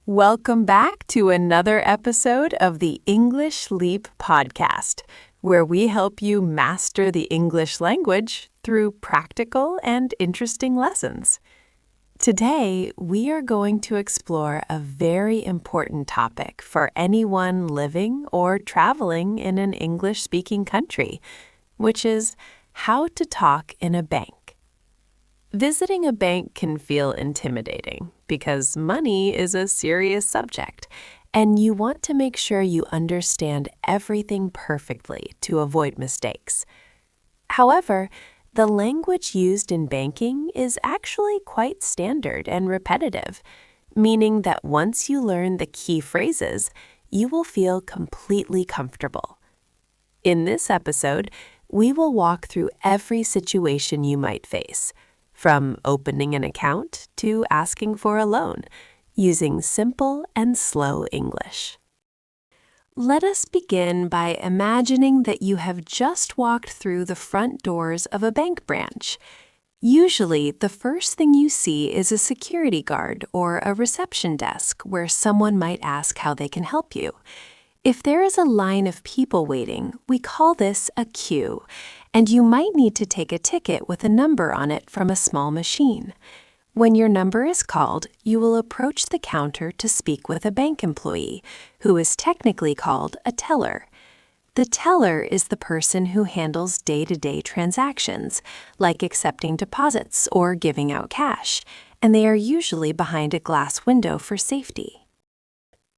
Welcome back to another episode of the English Leap podcast, where we help you master the English language through practical and interesting lessons. Today, we are going to explore a very important topic for anyone living or traveling in an English-speaking country, which is how to talk in a bank. Visiting a bank can feel intimidating because money is a serious subject, and you want to make sure you understand everything perfectly to avoid mistakes. However, the language used in banking is actually quite standard and repetitive, meaning that once you learn the key phrases, you will feel completely comfortable. In this episode, we will walk through every situation you might face, from opening an account to asking for a loan, using simple and slow English. Let us begin by imagining that you have just walked through the front doors of a bank branch. Usually, the first thing you see is a security guard or a reception desk where someone might ask how they can help you. If there is a line of people waiting, we call this a queue, and you might need to take a ticket with a number on it from a small machine. When your number is called, you will approach the counter to speak with a bank employee, who is technically called a teller. The teller is the person who handles day-to-day transactions, like accepting deposits or giving out cash, and they are usually behind a glass window for safety.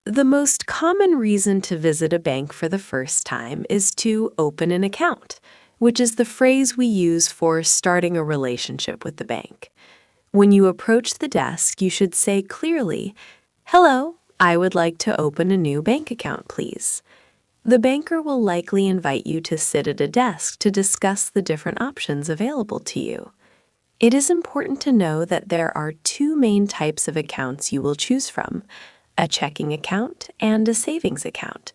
The most common reason to visit a bank for the first time is to open an account, which is the phrase we use for starting a relationship with the bank. When you approach the desk, you should say clearly, "Hello, I would like to open a new bank account, please." The banker will likely invite you to sit at a desk to discuss the different options available to you. It is important to know that there are two main types of accounts you will choose from: a checking account and a savings account.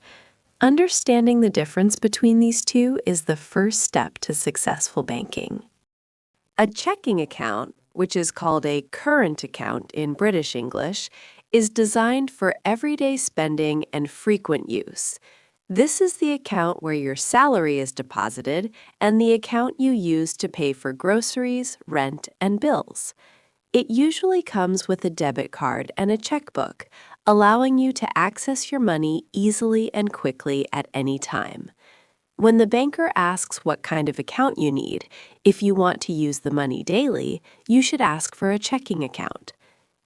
Understanding the difference between these two is the first step to successful banking. A checking account, which is called a current account in British English, is designed for everyday spending and frequent use. This is the account where your salary is deposited and the account you use to pay for groceries, rent, and bills. It usually comes with a debit card and a checkbook, allowing you to access your money easily and quickly at any time. When the banker asks what kind of account you need, if you want to use the money daily, you should ask for a checking account.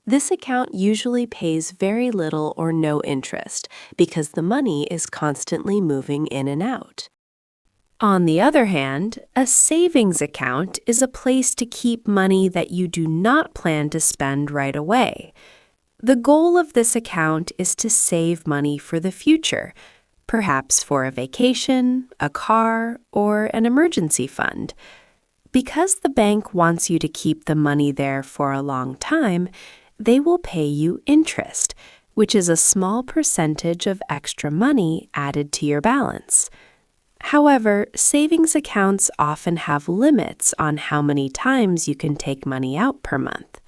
This account usually pays very little or no interest because the money is constantly moving in and out. On the other hand, a savings account is a place to keep money that you do not plan to spend right away. The goal of this account is to save money for the future, perhaps for a vacation, a car, or an emergency fund. Because the bank wants you to keep the money there for a long time, they will pay you interest, which is a small percentage of extra money added to your balance. However, savings accounts often have limits on how many times you can take money out per month.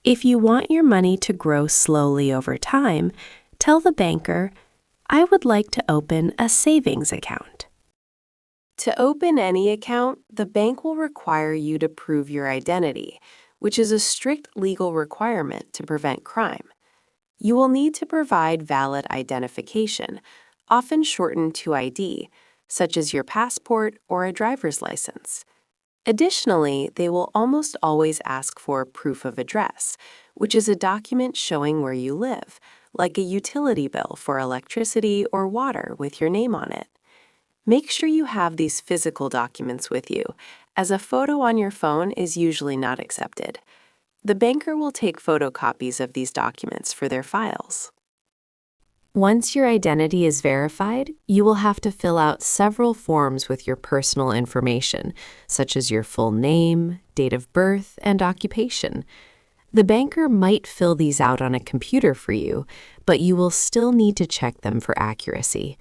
If you want your money to grow slowly over time, tell the banker, "I would like to open a savings account." To open any account, the bank will require you to prove your identity, which is a strict legal requirement to prevent crime. You will need to provide valid identification, often shortened to ID, such as your passport or a driver's license. Additionally, they will almost always ask for proof of address, which is a document showing where you live, like a utility bill for electricity or water with your name on it. Make sure you have these physical documents with you, as a photo on your phone is usually not accepted. The banker will take photocopies of these documents for their files. Once your identity is verified, you will have to fill out several forms with your personal information, such as your full name, date of birth, and occupation. The banker might fill these out on a computer for you, but you will still need to check them for accuracy.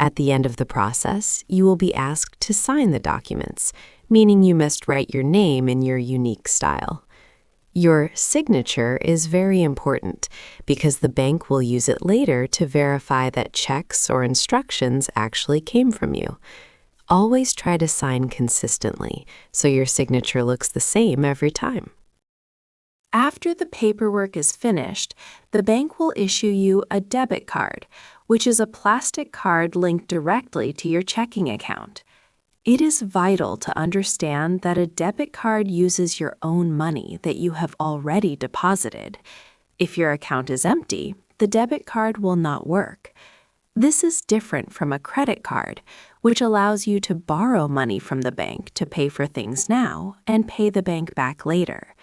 At the end of the process, you will be asked to sign the documents, meaning you must write your name in your unique style. Your signature is very important because the bank will use it later to verify that checks or instructions actually came from you. Always try to sign consistently so your signature looks the same every time. After the paperwork is finished, the bank will issue you a debit card, which is a plastic card linked directly to your checking account. It is vital to understand that a debit card uses your own money that you have already deposited. If your account is empty, the debit card will not work. This is different from a credit card, which allows you to borrow money from the bank to pay for things now and pay the bank back later.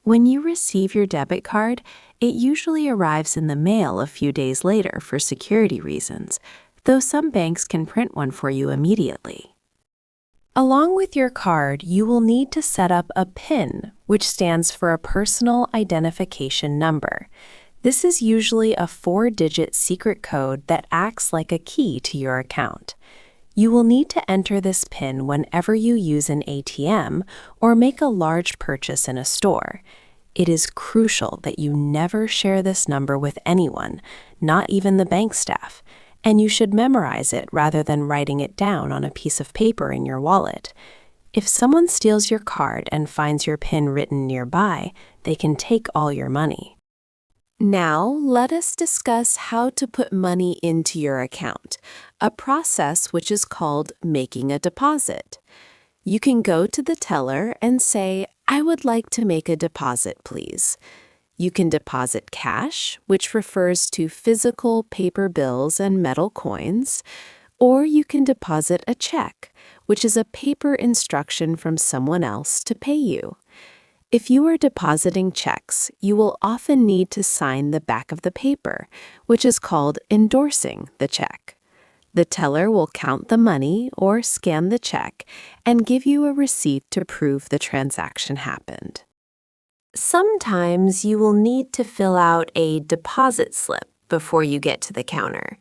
When you receive your debit card, it usually arrives in the mail a few days later for security reasons, though some banks can print one for you immediately. Along with your card, you will need to set up a PIN, which stands for a personal identification number. This is usually a 4-digit secret code that acts like a key to your account. You will need to enter this PIN whenever you use an ATM or make a large purchase in a store. It is crucial that you never share this number with anyone, not even the bank staff, and you should memorize it rather than writing it down on a piece of paper in your wallet. If someone steals your card and finds your PIN written nearby, they can take all your money. Now, let us discuss how to put money into your account, a process which is called making a deposit. You can go to the teller and say, "I would like to make a deposit, please." You can deposit cash, which refers to physical paper bills and metal coins, or you can deposit a check, which is a paper instruction from someone else to pay you. If you are depositing checks, you will often need to sign the back of the paper, which is called endorsing the check. The teller will count the money or scan the check and give you a receipt to prove the transaction happened. Sometimes you will need to fill out a deposit slip before you get to the counter.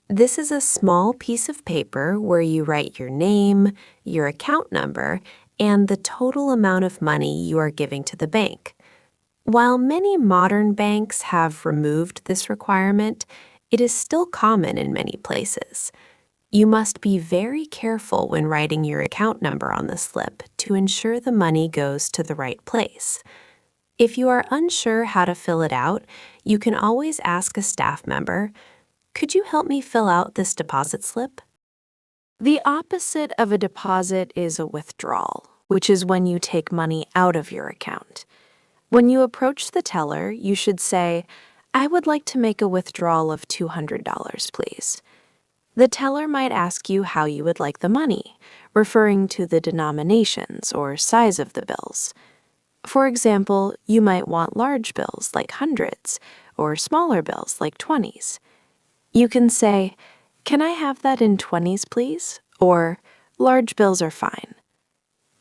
This is a small piece of paper where you write your name, your account number, and the total amount of money you are giving to the bank. While many modern banks have removed this requirement, it is still common in many places. You must be very careful when writing your account number on the slip to ensure the money goes to the right place. If you are unsure how to fill it out, you can always ask a staff member, "Could you help me fill out this deposit slip?" The opposite of a deposit is a withdrawal, which is when you take money out of your account. When you approach the teller, you should say, "I would like to make a withdrawal of $200, please." The teller might ask you how you would like the money, referring to the denominations or size of the bills. For example, you might want large bills like hundreds or smaller bills like 20s. You can say, "Can I have that in 20s, please?" or "Large bills are fine."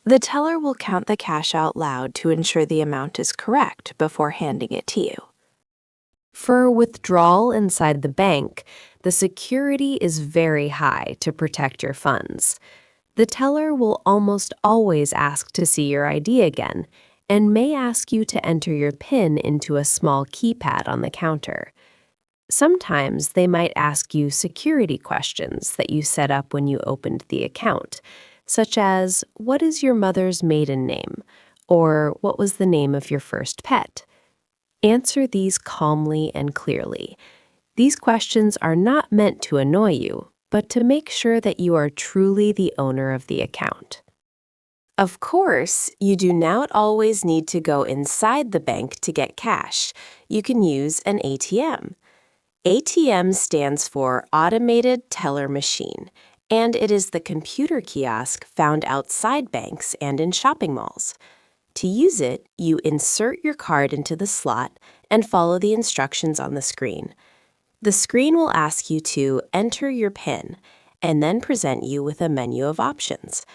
The teller will count the cash out loud to ensure the amount is correct before handing it to you. For withdrawal inside the bank, the security is very high to protect your funds. The teller will almost always ask to see your ID again and may ask you to enter your PIN into a small keypad on the counter. Sometimes they might ask you security questions that you set up when you opened the account, such as, "What is your mother's maiden name?" or "What was the name of your first pet?" Answer these calmly and clearly. These questions are not meant to annoy you, but to make sure that you are truly the owner of the account. Of course, you do not always need to go inside the bank to get cash. You can use an ATM. ATM stands for Automated Teller Machine, and it is the computer kiosk found outside banks and in shopping malls. To use it, you insert your card into the slot and follow the instructions on the screen. The screen will ask you to enter your PIN and then present you with a menu of options.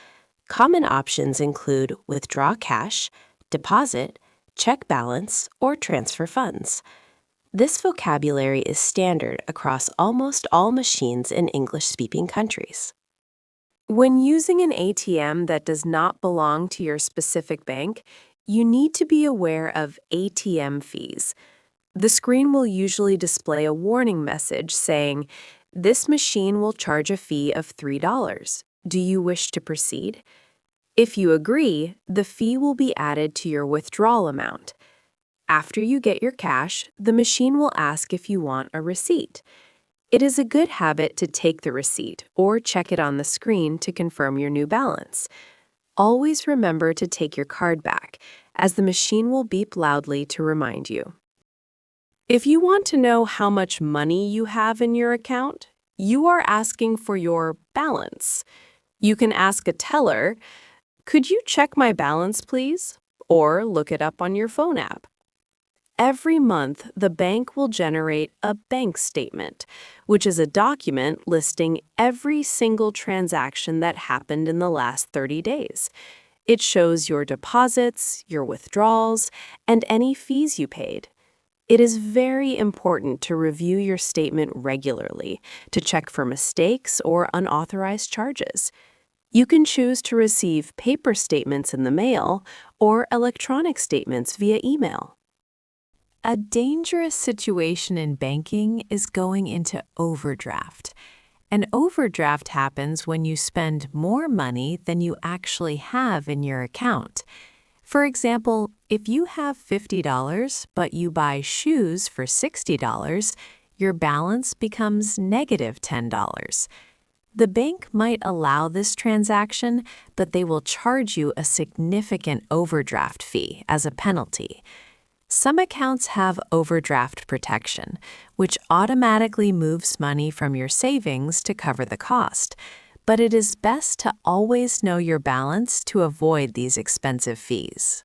Common options include withdraw cash, deposit, check balance, or transfer funds. This vocabulary is standard across almost all machines in English-speaking countries. When using an ATM that does not belong to your specific bank, You need to be aware of ATM fees. The screen will usually display a warning message saying, "This machine will charge a fee of $3. Do you wish to proceed?" If you agree, the fee will be added to your withdrawal amount. After you get your cash, the machine will ask if you want a receipt. It is a good habit to take the receipt or check it on the screen to confirm your new balance. Always remember to take your card back, as the machine will beep loudly to remind you. If you want to know how much money you have in your account, you are asking for your balance. You can ask a teller, "Could you check my balance, please?" Or look it up on your phone app. Every month, the bank will generate a bank statement, which is a document listing every single transaction that happened in the last 30 days. It shows your deposits, your withdrawals, and any fees you paid. It is very important to review your statement regularly to check for mistakes or unauthorized charges. You can choose to receive paper statements in the mail or electronic statements via email. A dangerous situation in banking is going into overdraft. An overdraft happens when you spend more money than you actually have in your account. For example, if you have $50 but you buy shoes for $60, your balance becomes negative $10. The bank might allow this transaction, but they will charge you a significant overdraft fee as a penalty. Some accounts have overdraft protection, which automatically moves money from your savings to cover the cost. But it is best to always know your balance to avoid these expensive fees.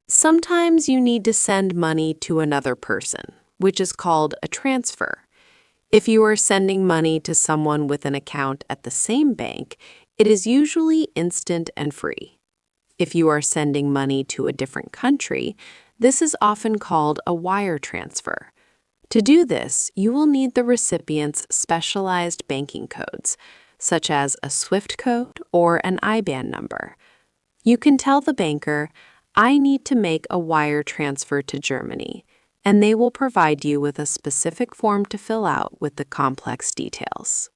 Sometimes you need to send money to another person, which is called a transfer. If you are sending money to someone with an account at the same bank, it is usually instant and free. If you are sending money to a different country, this is often called a wire transfer. To do this, you will need the recipient's specialized banking codes, such as a SWIFT code or an IBAN number. You can tell the banker, "I need to make a wire transfer to Germany," and they will provide you with a specific form to fill out with the complex details.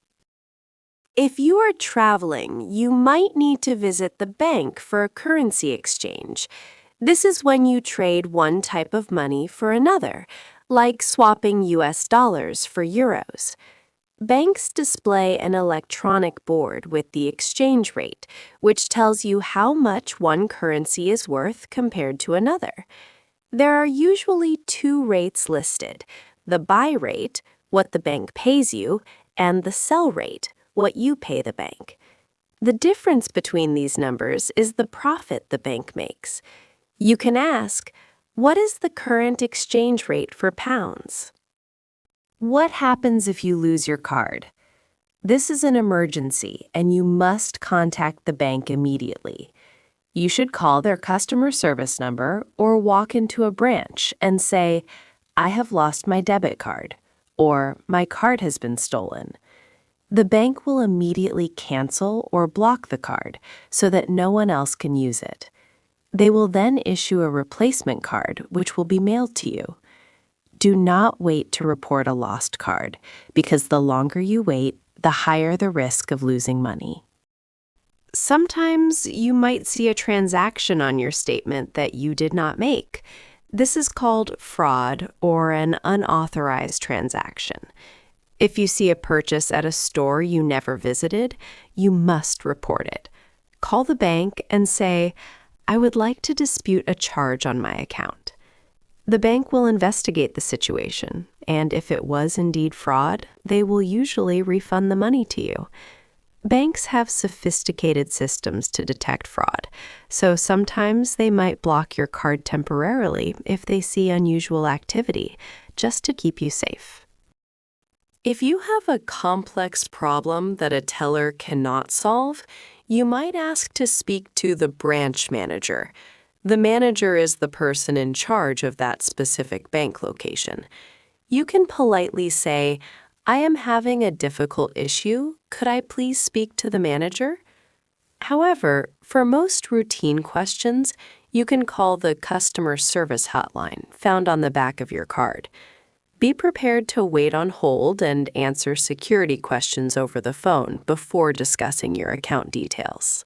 If you are traveling, you might need to visit the bank for a currency exchange. This is when you trade one type of money for another, like swapping US dollars for euros. Banks display an electronic board with the exchange rate, which tells you how much one currency is worth compared to another. There are usually two rates listed: the buy rate, what the bank pays you, and the sell rate, what you pay the bank. The difference between these numbers is the profit the bank makes. You can ask, "What is the current exchange rate for pounds?" What happens if you lose your card? This is an emergency, and you must contact the bank immediately. You should call their customer service number or walk into a branch and say, "I have lost my debit card," or "My card has been stolen." The bank will immediately cancel or block the card so that no one else can use it. They will then issue a replacement card, which will be mailed to you. Do not wait to report a lost card, because the longer you wait, the higher the risk of losing money. Sometimes you might see a transaction on your statement that you did not make. This is called fraud or an unauthorized transaction. If you see a purchase at a store you never visited, you must report it. Call the bank and say, "I would like to dispute a charge on my account." The bank will investigate the situation, and if it was indeed fraud, they will usually refund the money to you. Banks have sophisticated systems to detect fraud, so sometimes they might block your card temporarily if they see unusual activity, just to keep you safe. If you have a complex problem that a teller cannot solve, you might ask to speak to the branch manager. The manager is the person in charge of that specific bank location. You can politely say, "I am having a difficult issue. Could I please speak to the manager?" However, for most routine questions, you can call the customer service hotline found on the back of your card. Be prepared to wait on hold and answer security questions over the phone before discussing your account details.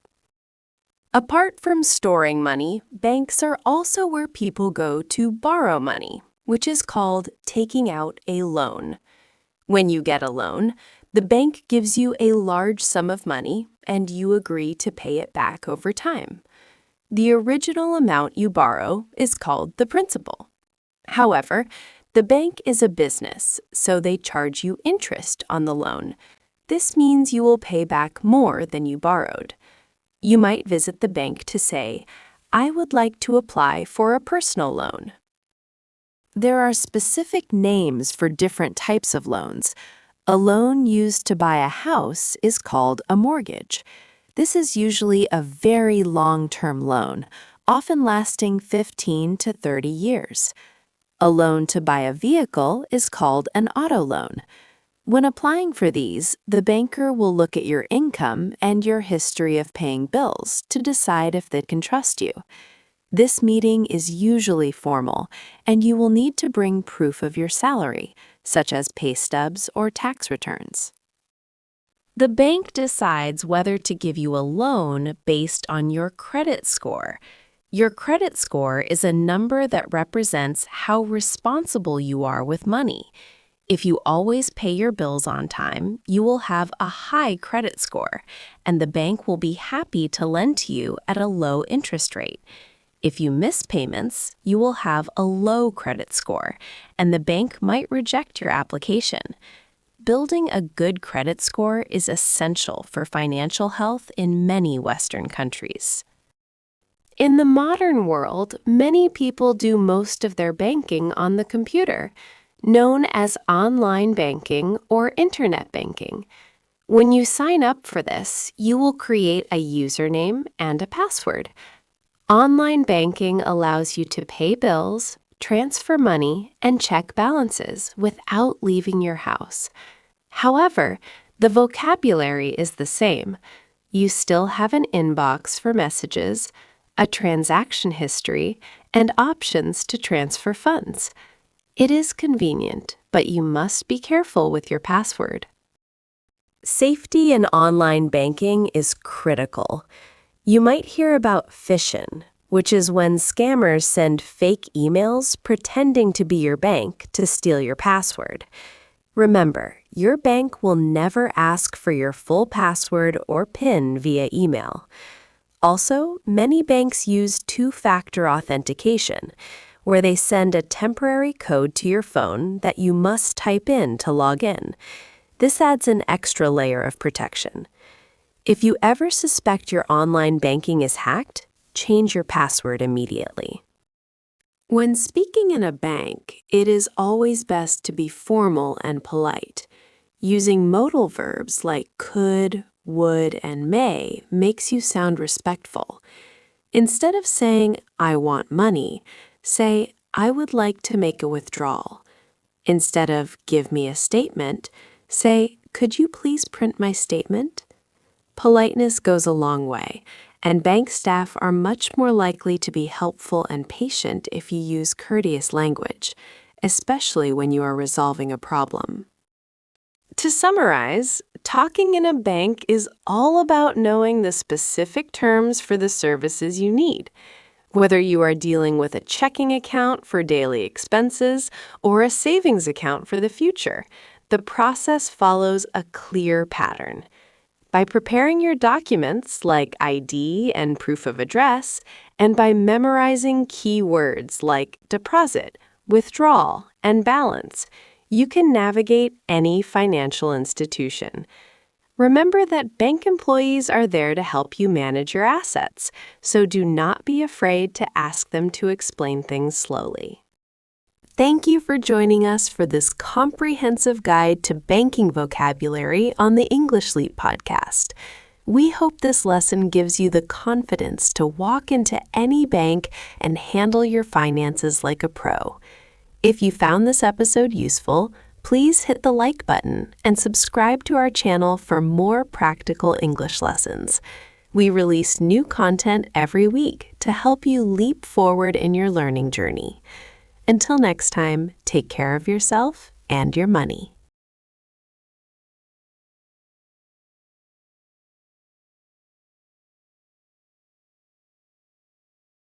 Apart from storing money, banks are also where people go to borrow money, which is called taking out a loan. When you get a loan, the bank gives you a large sum of money and you agree to pay it back over time. The original amount you borrow is called the principal. However, the bank is a business, so they charge you interest on the loan. This means you will pay back more than you borrowed. You might visit the bank to say, "I would like to apply for a personal loan." There are specific names for different types of loans. A loan used to buy a house is called a mortgage. This is usually a very long-term loan, often lasting 15 to 30 years. A loan to buy a vehicle is called an auto loan. When applying for these, the banker will look at your income and your history of paying bills to decide if they can trust you. This meeting is usually formal, and you will need to bring proof of your salary, such as pay stubs or tax returns. The bank decides whether to give you a loan based on your credit score. Your credit score is a number that represents how responsible you are with money. If you always pay your bills on time, you will have a high credit score, and the bank will be happy to lend to you at a low interest rate. If you miss payments, you will have a low credit score, and the bank might reject your application. Building a good credit score is essential for financial health in many Western countries. In the modern world, many people do most of their banking on the computer, known as online banking or internet banking. When you sign up for this, you will create a username and a password. Online banking allows you to pay bills, transfer money, and check balances without leaving your house. However, the vocabulary is the same. You still have an inbox for messages, a transaction history, and options to transfer funds. It is convenient, but you must be careful with your password. Safety in online banking is critical. You might hear about phishing, which is when scammers send fake emails pretending to be your bank to steal your password. Remember, your bank will never ask for your full password or PIN via email. Also, many banks use two-factor authentication, where they send a temporary code to your phone that you must type in to log in. This adds an extra layer of protection. If you ever suspect your online banking is hacked, change your password immediately. When speaking in a bank, it is always best to be formal and polite. Using modal verbs like could, would, and may makes you sound respectful. Instead of saying, "I want money," say, "I would like to make a withdrawal." Instead of "give me a statement," say, "Could you please print my statement?" Politeness goes a long way, and bank staff are much more likely to be helpful and patient if you use courteous language, especially when you are resolving a problem. To summarize, talking in a bank is all about knowing the specific terms for the services you need. Whether you are dealing with a checking account for daily expenses or a savings account for the future, the process follows a clear pattern. By preparing your documents like ID and proof of address, and by memorizing key words like deposit, withdrawal, and balance, you can navigate any financial institution. Remember that bank employees are there to help you manage your assets, so do not be afraid to ask them to explain things slowly. Thank you for joining us for this comprehensive guide to banking vocabulary on the English Leap podcast. We hope this lesson gives you the confidence to walk into any bank and handle your finances like a pro. If you found this episode useful, please hit the like button and subscribe to our channel for more practical English lessons. We release new content every week to help you leap forward in your learning journey. Until next time, take care of yourself and your money.